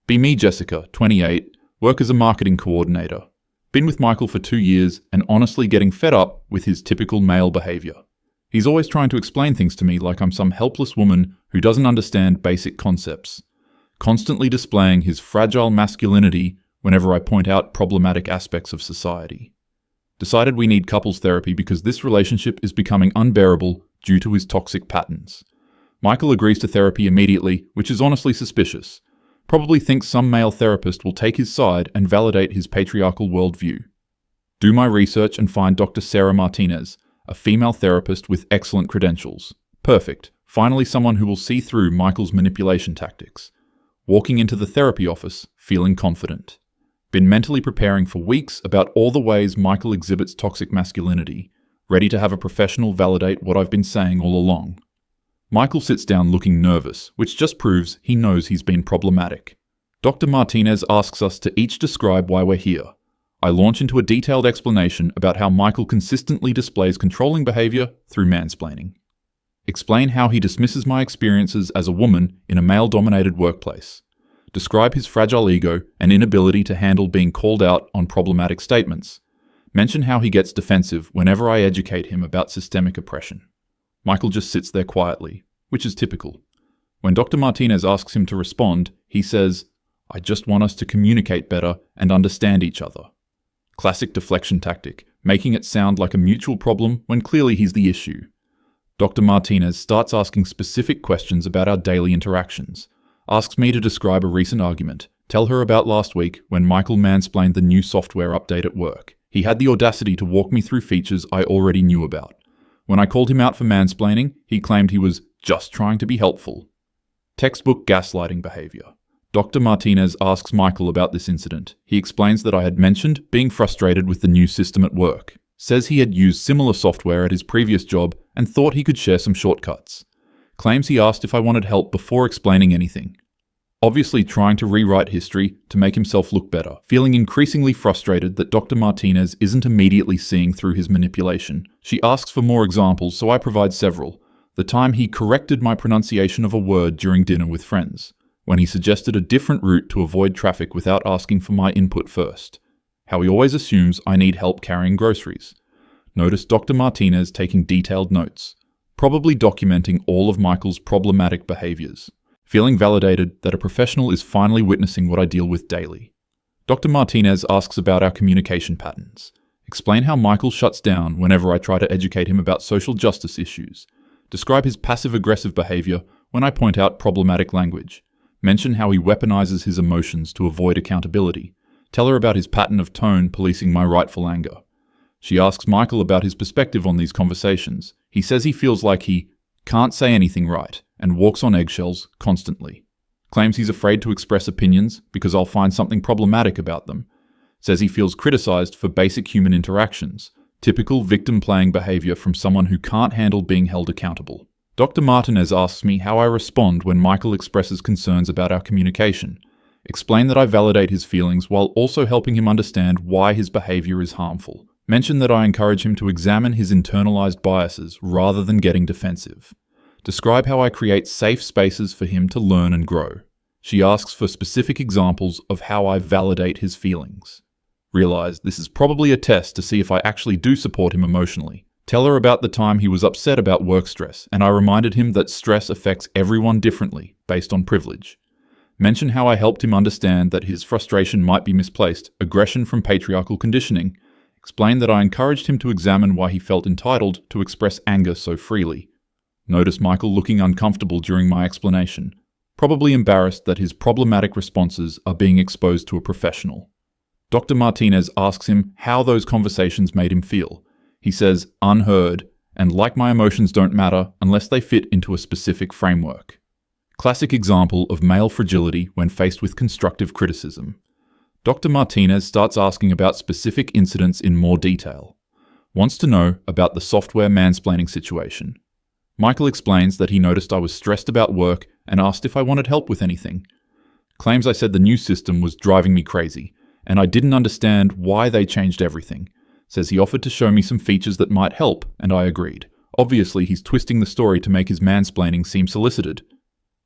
Be me, Jessica, 28, work as a marketing coordinator. Been with Michael for 2 years and honestly getting fed up with his typical male behavior. He's always trying to explain things to me like I'm some helpless woman who doesn't understand basic concepts, constantly displaying his fragile masculinity whenever I point out problematic aspects of society. Decided we need couples therapy because this relationship is becoming unbearable due to his toxic patterns. Michael agrees to therapy immediately, which is honestly suspicious. Probably thinks some male therapist will take his side and validate his patriarchal worldview. Do my research and find Dr. Sarah Martinez, a female therapist with excellent credentials. Perfect. Finally someone who will see through Michael's manipulation tactics. Walking into the therapy office, feeling confident. Been mentally preparing for weeks about all the ways Michael exhibits toxic masculinity, ready to have a professional validate what I've been saying all along. Michael sits down looking nervous, which just proves he knows he's been problematic. Dr. Martinez asks us to each describe why we're here. I launch into a detailed explanation about how Michael consistently displays controlling behavior through mansplaining. Explain how he dismisses my experiences as a woman in a male-dominated workplace. Describe his fragile ego and inability to handle being called out on problematic statements. Mention how he gets defensive whenever I educate him about systemic oppression. Michael just sits there quietly, which is typical. When Dr. Martinez asks him to respond, he says, "I just want us to communicate better and understand each other." Classic deflection tactic, making it sound like a mutual problem when clearly he's the issue. Dr. Martinez starts asking specific questions about our daily interactions. Asks me to describe a recent argument, tell her about last week when Michael mansplained the new software update at work. He had the audacity to walk me through features I already knew about. When I called him out for mansplaining, he claimed he was just trying to be helpful. Textbook gaslighting behavior. Dr. Martinez asks Michael about this incident. He explains that I had mentioned being frustrated with the new system at work. Says he had used similar software at his previous job and thought he could share some shortcuts. Claims he asked if I wanted help before explaining anything. Obviously trying to rewrite history to make himself look better, feeling increasingly frustrated that Dr. Martinez isn't immediately seeing through his manipulation. She asks for more examples, so I provide several. The time he corrected my pronunciation of a word during dinner with friends. When he suggested a different route to avoid traffic without asking for my input first. How he always assumes I need help carrying groceries. Notice Dr. Martinez taking detailed notes, probably documenting all of Michael's problematic behaviors. Feeling validated that a professional is finally witnessing what I deal with daily. Dr. Martinez asks about our communication patterns. Explain how Michael shuts down whenever I try to educate him about social justice issues. Describe his passive-aggressive behavior when I point out problematic language. Mention how he weaponizes his emotions to avoid accountability. Tell her about his pattern of tone policing my rightful anger. She asks Michael about his perspective on these conversations. He says he feels like he can't say anything right and walks on eggshells constantly. Claims he's afraid to express opinions because I'll find something problematic about them. Says he feels criticized for basic human interactions. Typical victim-playing behavior from someone who can't handle being held accountable. Dr. Martinez asks me how I respond when Michael expresses concerns about our communication. Explain that I validate his feelings while also helping him understand why his behavior is harmful. Mention that I encourage him to examine his internalized biases rather than getting defensive. Describe how I create safe spaces for him to learn and grow. She asks for specific examples of how I validate his feelings. Realize this is probably a test to see if I actually do support him emotionally. Tell her about the time he was upset about work stress, and I reminded him that stress affects everyone differently, based on privilege. Mention how I helped him understand that his frustration might be misplaced, aggression from patriarchal conditioning. Explain that I encouraged him to examine why he felt entitled to express anger so freely. Notice Michael looking uncomfortable during my explanation, probably embarrassed that his problematic responses are being exposed to a professional. Dr. Martinez asks him how those conversations made him feel. He says, unheard, and like my emotions don't matter unless they fit into a specific framework. Classic example of male fragility when faced with constructive criticism. Dr. Martinez starts asking about specific incidents in more detail. Wants to know about the software mansplaining situation. Michael explains that he noticed I was stressed about work and asked if I wanted help with anything. Claims I said the new system was driving me crazy, and I didn't understand why they changed everything. Says he offered to show me some features that might help, and I agreed. Obviously, he's twisting the story to make his mansplaining seem solicited.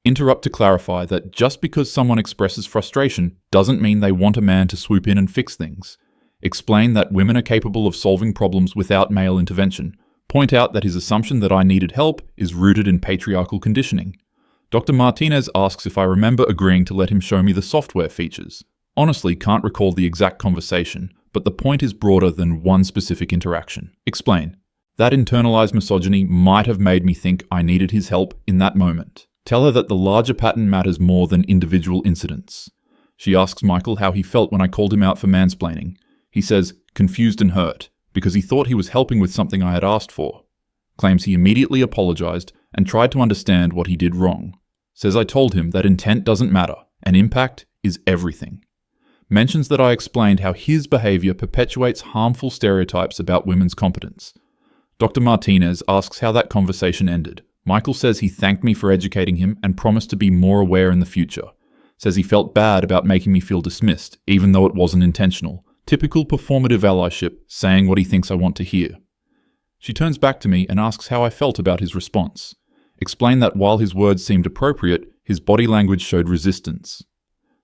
Interrupt to clarify that just because someone expresses frustration doesn't mean they want a man to swoop in and fix things. Explain that women are capable of solving problems without male intervention. Point out that his assumption that I needed help is rooted in patriarchal conditioning. Dr. Martinez asks if I remember agreeing to let him show me the software features. Honestly, can't recall the exact conversation, but the point is broader than one specific interaction. Explain. That internalized misogyny might have made me think I needed his help in that moment. Tell her that the larger pattern matters more than individual incidents. She asks Michael how he felt when I called him out for mansplaining. He says, confused and hurt, because he thought he was helping with something I had asked for. Claims he immediately apologized and tried to understand what he did wrong. Says I told him that intent doesn't matter, and impact is everything. Mentions that I explained how his behavior perpetuates harmful stereotypes about women's competence. Dr. Martinez asks how that conversation ended. Michael says he thanked me for educating him and promised to be more aware in the future. Says he felt bad about making me feel dismissed, even though it wasn't intentional. Typical performative allyship, saying what he thinks I want to hear. She turns back to me and asks how I felt about his response. Explain that while his words seemed appropriate, his body language showed resistance.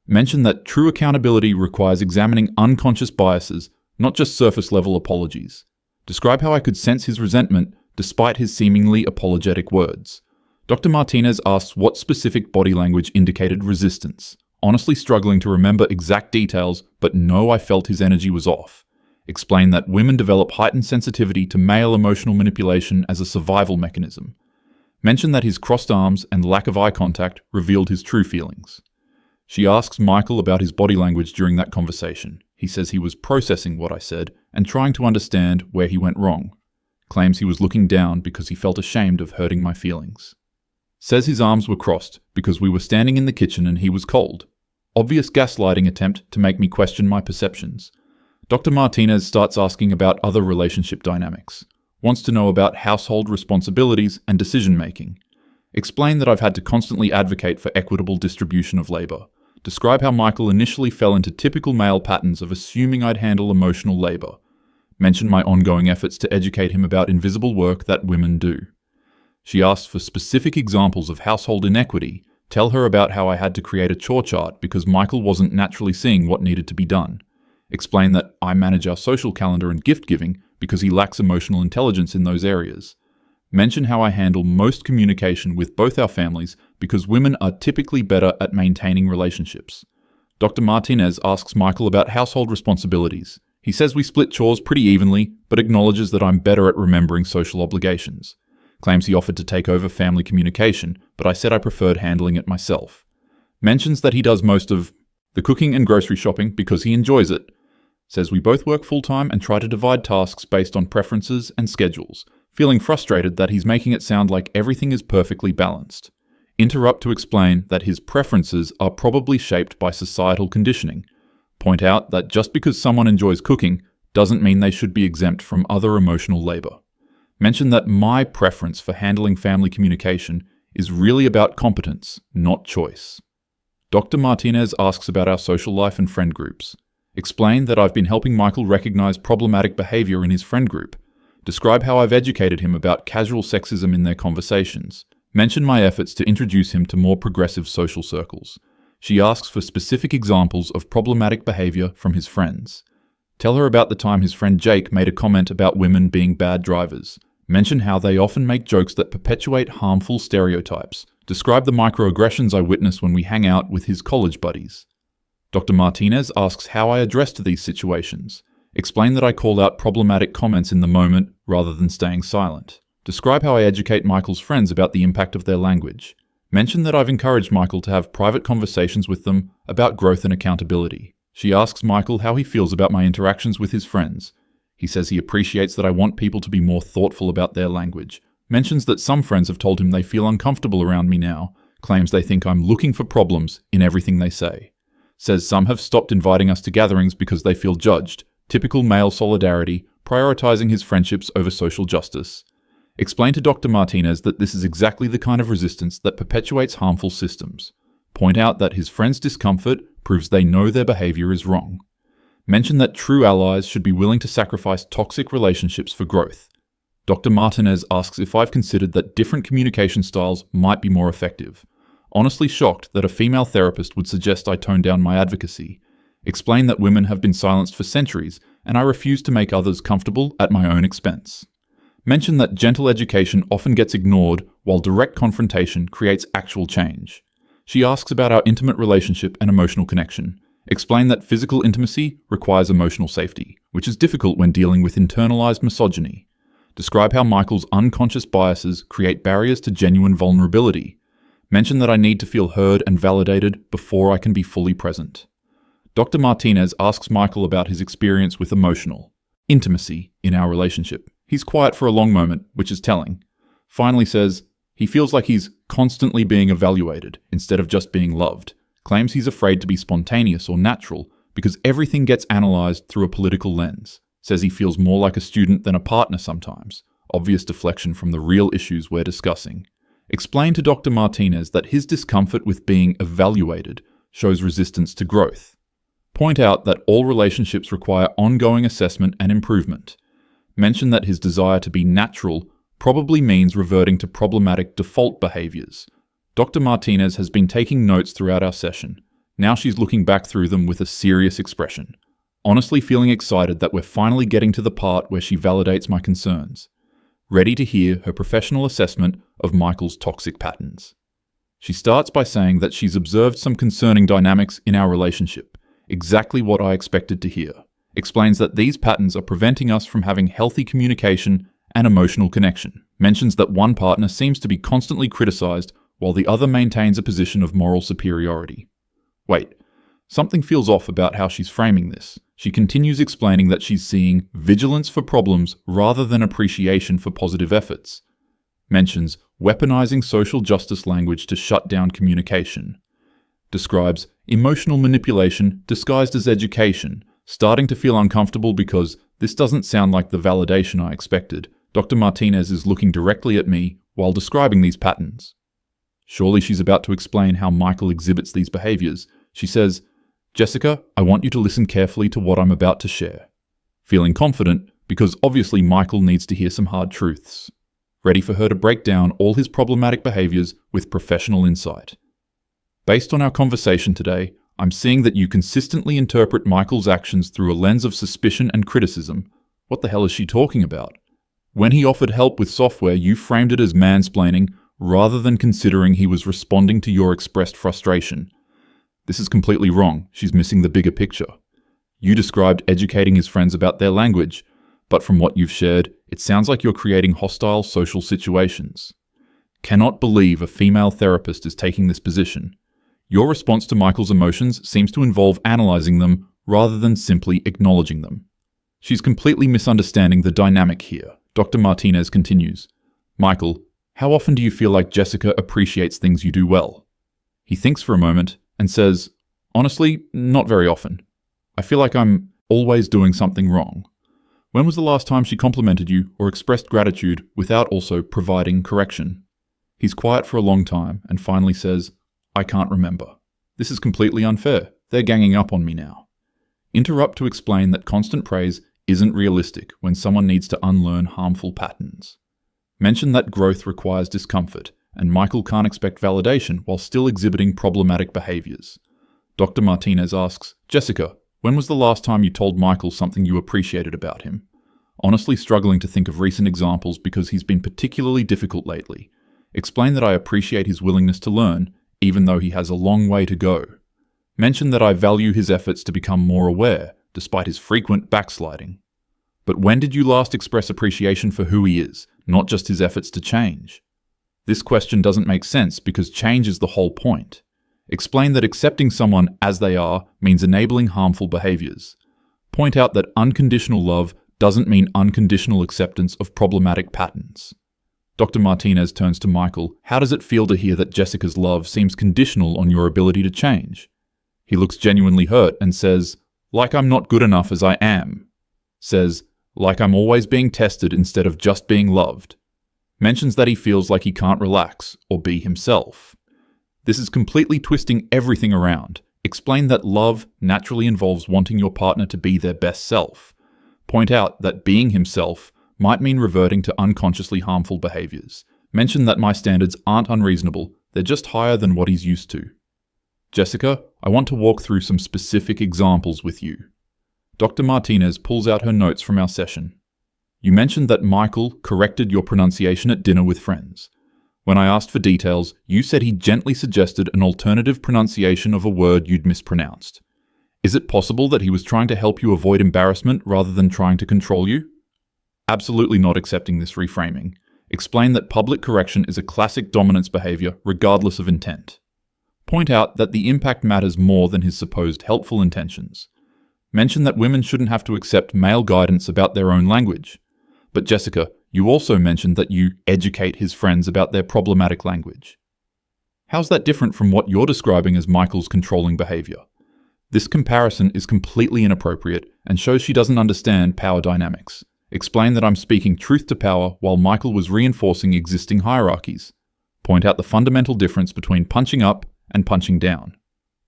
Mention that true accountability requires examining unconscious biases, not just surface-level apologies. Describe how I could sense his resentment despite his seemingly apologetic words. Dr. Martinez asks what specific body language indicated resistance. Honestly struggling to remember exact details, but know I felt his energy was off. Explain that women develop heightened sensitivity to male emotional manipulation as a survival mechanism. Mention that his crossed arms and lack of eye contact revealed his true feelings. She asks Michael about his body language during that conversation. He says he was processing what I said and trying to understand where he went wrong. Claims he was looking down because he felt ashamed of hurting my feelings. Says his arms were crossed because we were standing in the kitchen and he was cold. Obvious gaslighting attempt to make me question my perceptions. Dr. Martinez starts asking about other relationship dynamics. Wants to know about household responsibilities and decision-making. Explain that I've had to constantly advocate for equitable distribution of labor. Describe how Michael initially fell into typical male patterns of assuming I'd handle emotional labor. Mention my ongoing efforts to educate him about invisible work that women do. She asks for specific examples of household inequity. Tell her about how I had to create a chore chart because Michael wasn't naturally seeing what needed to be done. Explain that I manage our social calendar and gift giving because he lacks emotional intelligence in those areas. Mention how I handle most communication with both our families because women are typically better at maintaining relationships. Dr. Martinez asks Michael about household responsibilities. He says we split chores pretty evenly, but acknowledges that I'm better at remembering social obligations. Claims he offered to take over family communication, but I said I preferred handling it myself. Mentions that he does most of the cooking and grocery shopping because he enjoys it. Says we both work full-time and try to divide tasks based on preferences and schedules, feeling frustrated that he's making it sound like everything is perfectly balanced. Interrupt to explain that his preferences are probably shaped by societal conditioning. Point out that just because someone enjoys cooking doesn't mean they should be exempt from other emotional labor. Mention that my preference for handling family communication is really about competence, not choice. Dr. Martinez asks about our social life and friend groups. Explain that I've been helping Michael recognize problematic behavior in his friend group. Describe how I've educated him about casual sexism in their conversations. Mention my efforts to introduce him to more progressive social circles. She asks for specific examples of problematic behavior from his friends. Tell her about the time his friend Jake made a comment about women being bad drivers. Mention how they often make jokes that perpetuate harmful stereotypes. Describe the microaggressions I witness when we hang out with his college buddies. Dr. Martinez asks how I addressed these situations. Explain that I call out problematic comments in the moment rather than staying silent. Describe how I educate Michael's friends about the impact of their language. Mention that I've encouraged Michael to have private conversations with them about growth and accountability. She asks Michael how he feels about my interactions with his friends. He says he appreciates that I want people to be more thoughtful about their language. Mentions that some friends have told him they feel uncomfortable around me now. Claims they think I'm looking for problems in everything they say. Says some have stopped inviting us to gatherings because they feel judged. Typical male solidarity, prioritizing his friendships over social justice. Explain to Dr. Martinez that this is exactly the kind of resistance that perpetuates harmful systems. Point out that his friends' discomfort proves they know their behavior is wrong. Mention that true allies should be willing to sacrifice toxic relationships for growth. Dr. Martinez asks if I've considered that different communication styles might be more effective. honestly shocked that a female therapist would suggest I tone down my advocacy. Explain that women have been silenced for centuries and I refuse to make others comfortable at my own expense. Mention that gentle education often gets ignored while direct confrontation creates actual change. She asks about our intimate relationship and emotional connection. Explain that physical intimacy requires emotional safety, which is difficult when dealing with internalized misogyny. Describe how Michael's unconscious biases create barriers to genuine vulnerability. Mention that I need to feel heard and validated before I can be fully present. Dr. Martinez asks Michael about his experience with emotional intimacy in our relationship. He's quiet for a long moment, which is telling. Finally says, he feels like he's constantly being evaluated instead of just being loved. Claims he's afraid to be spontaneous or natural because everything gets analyzed through a political lens. Says he feels more like a student than a partner sometimes. Obvious deflection from the real issues we're discussing. Explain to Dr. Martinez that his discomfort with being evaluated shows resistance to growth. Point out that all relationships require ongoing assessment and improvement. Mention that his desire to be natural probably means reverting to problematic default behaviors. Dr. Martinez has been taking notes throughout our session. Now she's looking back through them with a serious expression, honestly feeling excited that we're finally getting to the part where she validates my concerns, ready to hear her professional assessment of Michael's toxic patterns. She starts by saying that she's observed some concerning dynamics in our relationship, exactly what I expected to hear. Explains that these patterns are preventing us from having healthy communication and emotional connection. Mentions that one partner seems to be constantly criticized while the other maintains a position of moral superiority. Wait, something feels off about how she's framing this. She continues explaining that she's seeing vigilance for problems rather than appreciation for positive efforts. Mentions weaponizing social justice language to shut down communication. Describes emotional manipulation disguised as education, starting to feel uncomfortable because this doesn't sound like the validation I expected. Dr. Martinez is looking directly at me while describing these patterns. Surely she's about to explain how Michael exhibits these behaviors. She says, "Jessica, I want you to listen carefully to what I'm about to share." Feeling confident because obviously Michael needs to hear some hard truths. Ready for her to break down all his problematic behaviors with professional insight. Based on our conversation today, I'm seeing that you consistently interpret Michael's actions through a lens of suspicion and criticism. What the hell is she talking about? When he offered help with software, you framed it as mansplaining rather than considering he was responding to your expressed frustration. This is completely wrong. She's missing the bigger picture. You described educating his friends about their language, but from what you've shared, it sounds like you're creating hostile social situations. Cannot believe a female therapist is taking this position. Your response to Michael's emotions seems to involve analyzing them rather than simply acknowledging them. She's completely misunderstanding the dynamic here. Dr. Martinez continues, "Michael, how often do you feel like Jessica appreciates things you do well?" He thinks for a moment and says, "Honestly, not very often. I feel like I'm always doing something wrong. When was the last time she complimented you or expressed gratitude without also providing correction?" He's quiet for a long time and finally says, "I can't remember. This is completely unfair. They're ganging up on me now." Interrupt to explain that constant praise isn't realistic when someone needs to unlearn harmful patterns. Mention that growth requires discomfort, and Michael can't expect validation while still exhibiting problematic behaviors. Dr. Martinez asks, "Jessica, when was the last time you told Michael something you appreciated about him?" Honestly struggling to think of recent examples because he's been particularly difficult lately. Explain that I appreciate his willingness to learn, even though he has a long way to go. Mention that I value his efforts to become more aware, despite his frequent backsliding. But when did you last express appreciation for who he is, not just his efforts to change? This question doesn't make sense because change is the whole point. Explain that accepting someone as they are means enabling harmful behaviors. Point out that unconditional love doesn't mean unconditional acceptance of problematic patterns. Dr. Martinez turns to Michael. "How does it feel to hear that Jessica's love seems conditional on your ability to change?" He looks genuinely hurt and says, "Like I'm not good enough as I am." Says, "Like I'm always being tested instead of just being loved." Mentions that he feels like he can't relax or be himself. This is completely twisting everything around. Explain that love naturally involves wanting your partner to be their best self. Point out that being himself might mean reverting to unconsciously harmful behaviors. Mention that my standards aren't unreasonable, they're just higher than what he's used to. Jessica, I want to walk through some specific examples with you. Dr. Martinez pulls out her notes from our session. You mentioned that Michael corrected your pronunciation at dinner with friends. When I asked for details, you said he gently suggested an alternative pronunciation of a word you'd mispronounced. Is it possible that he was trying to help you avoid embarrassment rather than trying to control you? Absolutely not accepting this reframing. Explain that public correction is a classic dominance behavior regardless of intent. Point out that the impact matters more than his supposed helpful intentions. Mention that women shouldn't have to accept male guidance about their own language. But Jessica, you also mentioned that you educate his friends about their problematic language. How's that different from what you're describing as Michael's controlling behavior? This comparison is completely inappropriate and shows she doesn't understand power dynamics. Explain that I'm speaking truth to power while Michael was reinforcing existing hierarchies. Point out the fundamental difference between punching up and punching down.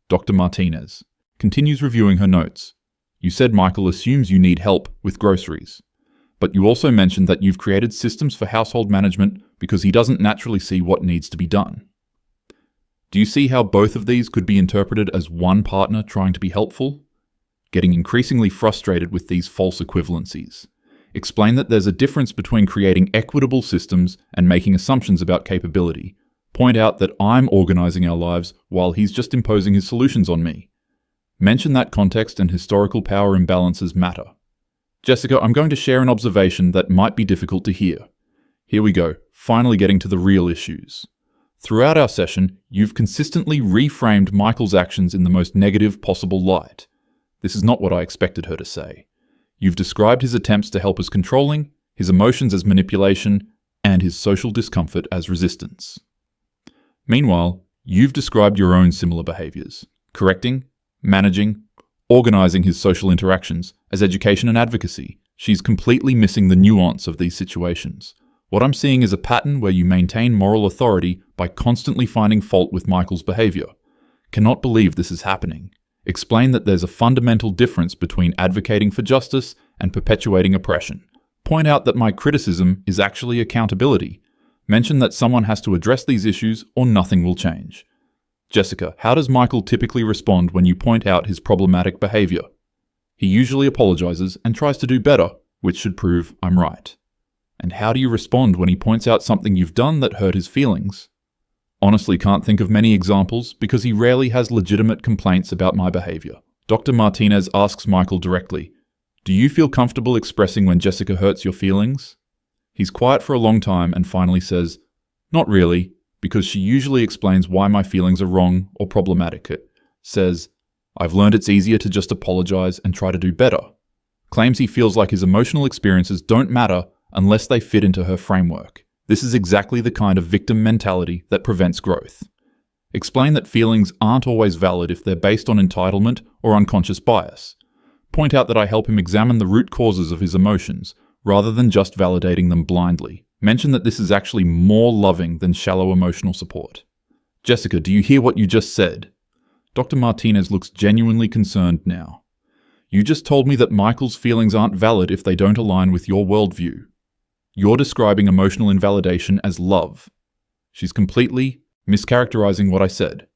Dr. Martinez continues reviewing her notes. You said Michael assumes you need help with groceries. But you also mentioned that you've created systems for household management because he doesn't naturally see what needs to be done. Do you see how both of these could be interpreted as one partner trying to be helpful? Getting increasingly frustrated with these false equivalencies. Explain that there's a difference between creating equitable systems and making assumptions about capability. Point out that I'm organizing our lives while he's just imposing his solutions on me. Mention that context and historical power imbalances matter. Jessica, I'm going to share an observation that might be difficult to hear. Here we go, finally getting to the real issues. Throughout our session, you've consistently reframed Michael's actions in the most negative possible light. This is not what I expected her to say. You've described his attempts to help as controlling, his emotions as manipulation, and his social discomfort as resistance. Meanwhile, you've described your own similar behaviors, correcting, managing, organizing his social interactions as education and advocacy. She's completely missing the nuance of these situations. What I'm seeing is a pattern where you maintain moral authority by constantly finding fault with Michael's behavior. Cannot believe this is happening. Explain that there's a fundamental difference between advocating for justice and perpetuating oppression. Point out that my criticism is actually accountability. Mention that someone has to address these issues or nothing will change. Jessica, how does Michael typically respond when you point out his problematic behavior? He usually apologizes and tries to do better, which should prove I'm right. And how do you respond when he points out something you've done that hurt his feelings? Honestly, can't think of many examples because he rarely has legitimate complaints about my behavior. Dr. Martinez asks Michael directly, do you feel comfortable expressing when Jessica hurts your feelings? He's quiet for a long time and finally says, not really, because she usually explains why my feelings are wrong or problematic. It says, I've learned it's easier to just apologize and try to do better. Claims he feels like his emotional experiences don't matter unless they fit into her framework. This is exactly the kind of victim mentality that prevents growth. Explain that feelings aren't always valid if they're based on entitlement or unconscious bias. Point out that I help him examine the root causes of his emotions, rather than just validating them blindly. Mention that this is actually more loving than shallow emotional support. Jessica, do you hear what you just said? Dr. Martinez looks genuinely concerned now. You just told me that Michael's feelings aren't valid if they don't align with your worldview. You're describing emotional invalidation as love. She's completely mischaracterizing what I said.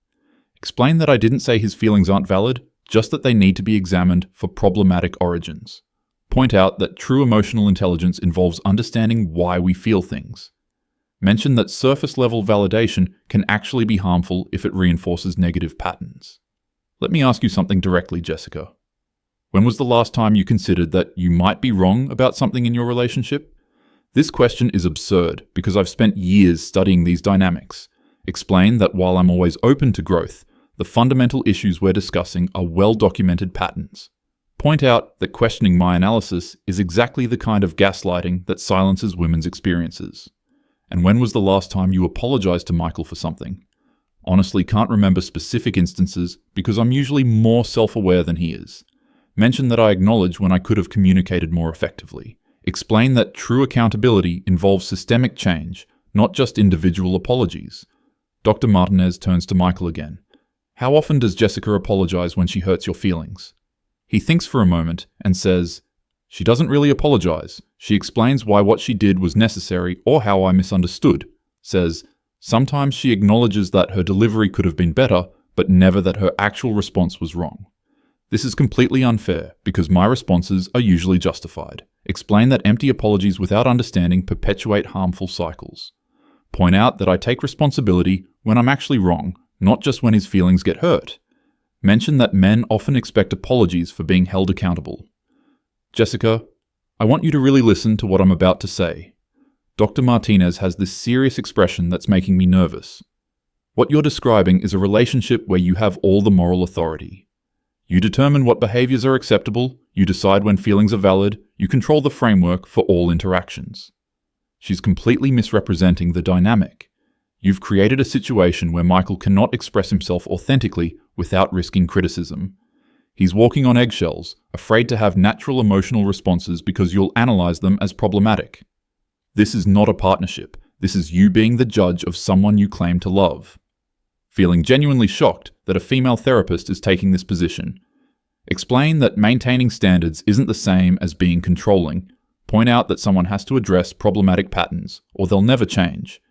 Explain that I didn't say his feelings aren't valid, just that they need to be examined for problematic origins. Point out that true emotional intelligence involves understanding why we feel things. Mention that surface-level validation can actually be harmful if it reinforces negative patterns. Let me ask you something directly, Jessica. When was the last time you considered that you might be wrong about something in your relationship? This question is absurd because I've spent years studying these dynamics. Explain that while I'm always open to growth, the fundamental issues we're discussing are well-documented patterns. Point out that questioning my analysis is exactly the kind of gaslighting that silences women's experiences. And when was the last time you apologized to Michael for something? Honestly, can't remember specific instances because I'm usually more self-aware than he is. Mention that I acknowledge when I could have communicated more effectively. Explain that true accountability involves systemic change, not just individual apologies. Dr. Martinez turns to Michael again. How often does Jessica apologize when she hurts your feelings? He thinks for a moment and says, she doesn't really apologize. She explains why what she did was necessary or how I misunderstood. Says, Sometimes she acknowledges that her delivery could have been better, but never that her actual response was wrong. This is completely unfair because my responses are usually justified. Explain that empty apologies without understanding perpetuate harmful cycles. Point out that I take responsibility when I'm actually wrong, not just when his feelings get hurt. Mention that men often expect apologies for being held accountable. Jessica, I want you to really listen to what I'm about to say. Dr. Martinez has this serious expression that's making me nervous. What you're describing is a relationship where you have all the moral authority. You determine what behaviors are acceptable, you decide when feelings are valid, you control the framework for all interactions. She's completely misrepresenting the dynamic. You've created a situation where Michael cannot express himself authentically without risking criticism. He's walking on eggshells, afraid to have natural emotional responses because you'll analyze them as problematic. This is not a partnership. This is you being the judge of someone you claim to love. Feeling genuinely shocked that a female therapist is taking this position. Explain that maintaining standards isn't the same as being controlling. Point out that someone has to address problematic patterns, or they'll never change.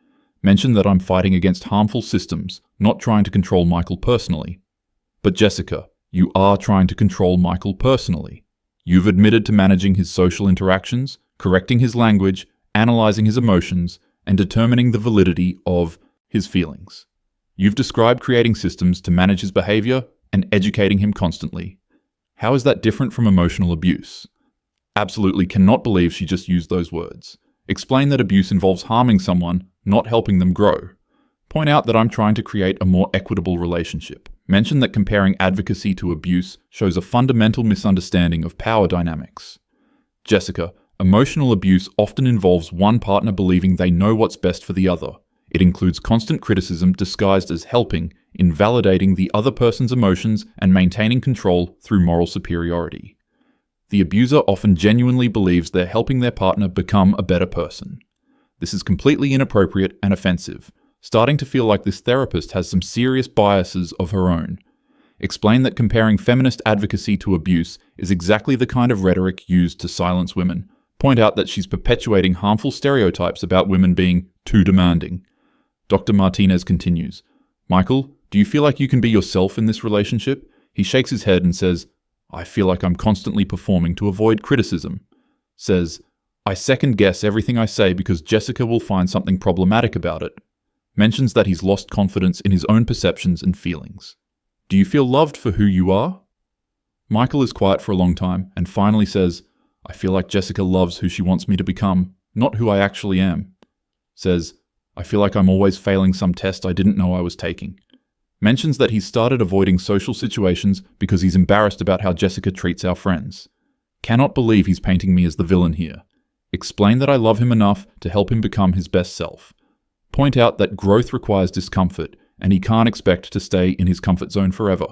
Mention that I'm fighting against harmful systems, not trying to control Michael personally. But Jessica, you are trying to control Michael personally. You've admitted to managing his social interactions, correcting his language, analyzing his emotions, and determining the validity of his feelings. You've described creating systems to manage his behavior and educating him constantly. How is that different from emotional abuse? Absolutely cannot believe she just used those words. Explain that abuse involves harming someone, not helping them grow. Point out that I'm trying to create a more equitable relationship. Mention that comparing advocacy to abuse shows a fundamental misunderstanding of power dynamics. Jessica, emotional abuse often involves one partner believing they know what's best for the other. It includes constant criticism disguised as helping, invalidating the other person's emotions and maintaining control through moral superiority. The abuser often genuinely believes they're helping their partner become a better person. This is completely inappropriate and offensive, starting to feel like this therapist has some serious biases of her own. Explain that comparing feminist advocacy to abuse is exactly the kind of rhetoric used to silence women. Point out that she's perpetuating harmful stereotypes about women being too demanding. Dr. Martinez continues, Michael, do you feel like you can be yourself in this relationship? He shakes his head and says, I feel like I'm constantly performing to avoid criticism. Says, I second guess everything I say because Jessica will find something problematic about it. Mentions that he's lost confidence in his own perceptions and feelings. Do you feel loved for who you are? Michael is quiet for a long time and finally says, I feel like Jessica loves who she wants me to become, not who I actually am. Says, I feel like I'm always failing some test I didn't know I was taking. Mentions that he's started avoiding social situations because he's embarrassed about how Jessica treats our friends. Cannot believe he's painting me as the villain here. Explain that I love him enough to help him become his best self. Point out that growth requires discomfort and he can't expect to stay in his comfort zone forever.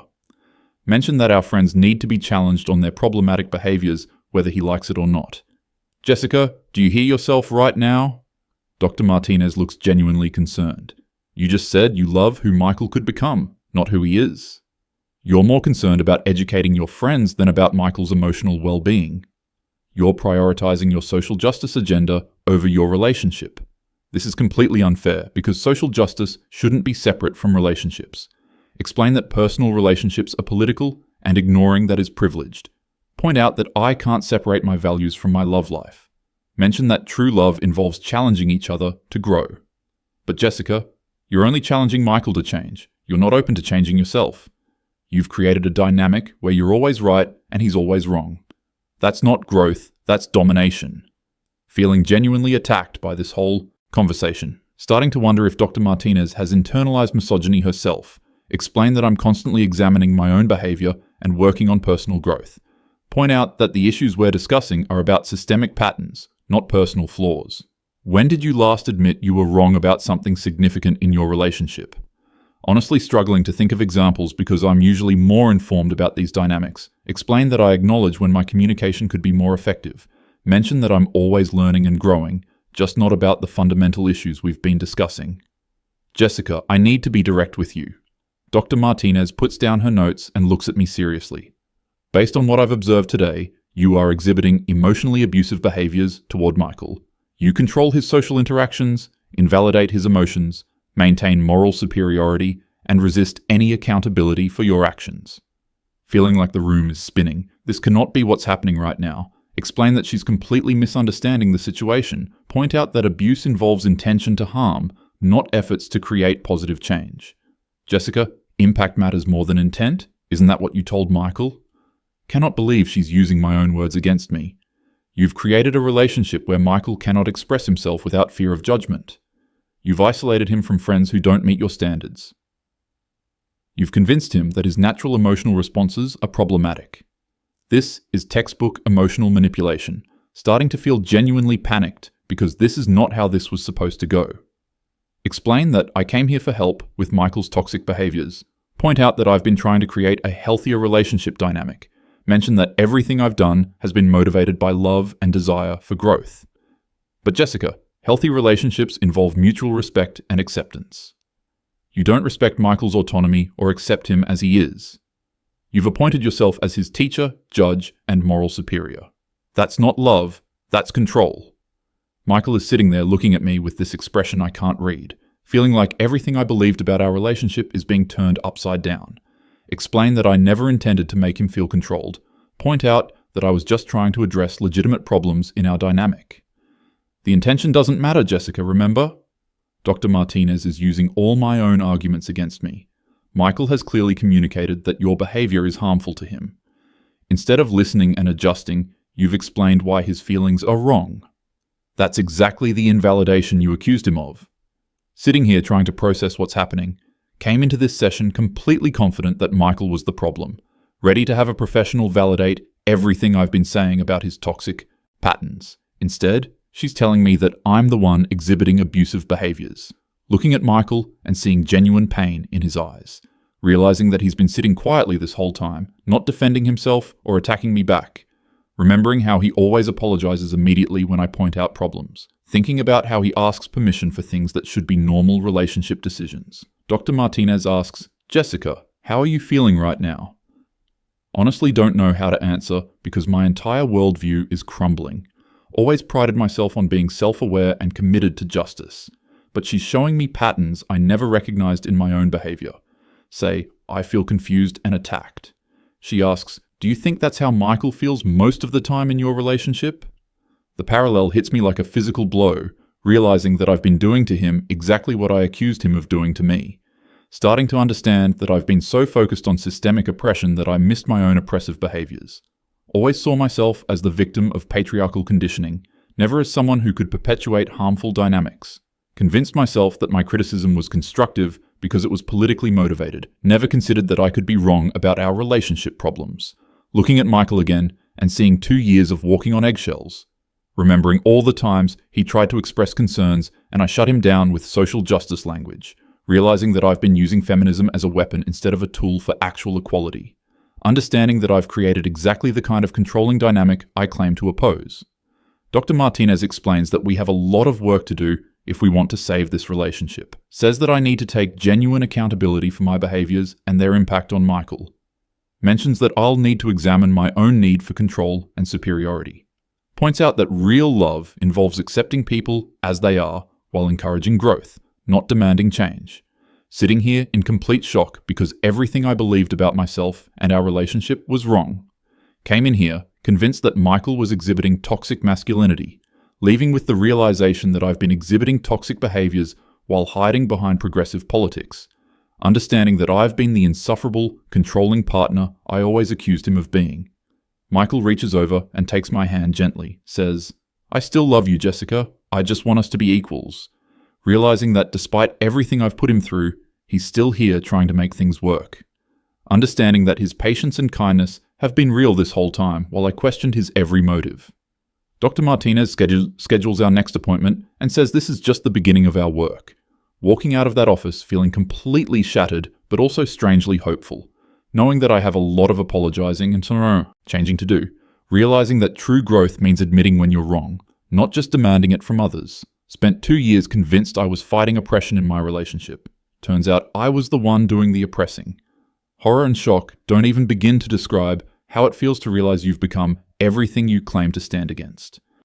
Mention that our friends need to be challenged on their problematic behaviors whether he likes it or not. Jessica, do you hear yourself right now? Dr. Martinez looks genuinely concerned. You just said you love who Michael could become, not who he is. You're more concerned about educating your friends than about Michael's emotional well-being. You're prioritizing your social justice agenda over your relationship. This is completely unfair because social justice shouldn't be separate from relationships. Explain that personal relationships are political and ignoring that is privileged. Point out that I can't separate my values from my love life. Mention that true love involves challenging each other to grow. But Jessica, you're only challenging Michael to change. You're not open to changing yourself. You've created a dynamic where you're always right and he's always wrong. That's not growth, that's domination. Feeling genuinely attacked by this whole conversation. Starting to wonder if Dr. Martinez has internalized misogyny herself. Explain that I'm constantly examining my own behavior and working on personal growth. Point out that the issues we're discussing are about systemic patterns, not personal flaws. When did you last admit you were wrong about something significant in your relationship? Honestly struggling to think of examples because I'm usually more informed about these dynamics. Explain that I acknowledge when my communication could be more effective. Mention that I'm always learning and growing, just not about the fundamental issues we've been discussing. Jessica, I need to be direct with you. Dr. Martinez puts down her notes and looks at me seriously. Based on what I've observed today, you are exhibiting emotionally abusive behaviors toward Michael. You control his social interactions, invalidate his emotions, maintain moral superiority, and resist any accountability for your actions. Feeling like the room is spinning, this cannot be what's happening right now. Explain that she's completely misunderstanding the situation. Point out that abuse involves intention to harm, not efforts to create positive change. Jessica, impact matters more than intent? Isn't that what you told Michael? Cannot believe she's using my own words against me. You've created a relationship where Michael cannot express himself without fear of judgment. You've isolated him from friends who don't meet your standards. You've convinced him that his natural emotional responses are problematic. This is textbook emotional manipulation, starting to feel genuinely panicked because this is not how this was supposed to go. Explain that I came here for help with Michael's toxic behaviors. Point out that I've been trying to create a healthier relationship dynamic. Mention that everything I've done has been motivated by love and desire for growth. But Jessica, healthy relationships involve mutual respect and acceptance. You don't respect Michael's autonomy or accept him as he is. You've appointed yourself as his teacher, judge, and moral superior. That's not love, that's control. Michael is sitting there looking at me with this expression I can't read, feeling like everything I believed about our relationship is being turned upside down. Explain that I never intended to make him feel controlled. Point out that I was just trying to address legitimate problems in our dynamic. The intention doesn't matter, Jessica, remember? Dr. Martinez is using all my own arguments against me. Michael has clearly communicated that your behavior is harmful to him. Instead of listening and adjusting, you've explained why his feelings are wrong. That's exactly the invalidation you accused him of. Sitting here trying to process what's happening, came into this session completely confident that Michael was the problem, ready to have a professional validate everything I've been saying about his toxic patterns. Instead, she's telling me that I'm the one exhibiting abusive behaviors. Looking at Michael and seeing genuine pain in his eyes, realizing that he's been sitting quietly this whole time, not defending himself or attacking me back, remembering how he always apologizes immediately when I point out problems, thinking about how he asks permission for things that should be normal relationship decisions. Dr. Martinez asks, Jessica, how are you feeling right now? Honestly don't know how to answer because my entire worldview is crumbling. Always prided myself on being self-aware and committed to justice. But she's showing me patterns I never recognized in my own behavior. Say, I feel confused and attacked. She asks, do you think that's how Michael feels most of the time in your relationship? The parallel hits me like a physical blow, realizing that I've been doing to him exactly what I accused him of doing to me. Starting to understand that I've been so focused on systemic oppression that I missed my own oppressive behaviors. Always saw myself as the victim of patriarchal conditioning, never as someone who could perpetuate harmful dynamics. Convinced myself that my criticism was constructive because it was politically motivated, never considered that I could be wrong about our relationship problems. Looking at Michael again and seeing 2 years of walking on eggshells. Remembering all the times he tried to express concerns and I shut him down with social justice language. Realizing that I've been using feminism as a weapon instead of a tool for actual equality. Understanding that I've created exactly the kind of controlling dynamic I claim to oppose. Dr. Martinez explains that we have a lot of work to do if we want to save this relationship. Says that I need to take genuine accountability for my behaviors and their impact on Michael. Mentions that I'll need to examine my own need for control and superiority. Points out that real love involves accepting people as they are while encouraging growth, not demanding change. Sitting here in complete shock because everything I believed about myself and our relationship was wrong. Came in here convinced that Michael was exhibiting toxic masculinity, leaving with the realization that I've been exhibiting toxic behaviors while hiding behind progressive politics. Understanding that I've been the insufferable, controlling partner I always accused him of being. Michael reaches over and takes my hand gently, says, I still love you, Jessica. I just want us to be equals. Realizing that despite everything I've put him through, he's still here trying to make things work. Understanding that his patience and kindness have been real this whole time while I questioned his every motive. Dr. Martinez schedules our next appointment and says this is just the beginning of our work. Walking out of that office feeling completely shattered but also strangely hopeful. Knowing that I have a lot of apologizing and changing to do. Realizing that true growth means admitting when you're wrong, not just demanding it from others. Spent 2 years convinced I was fighting oppression in my relationship. Turns out I was the one doing the oppressing. Horror and shock don't even begin to describe how it feels to realize you've become everything you claim to stand against.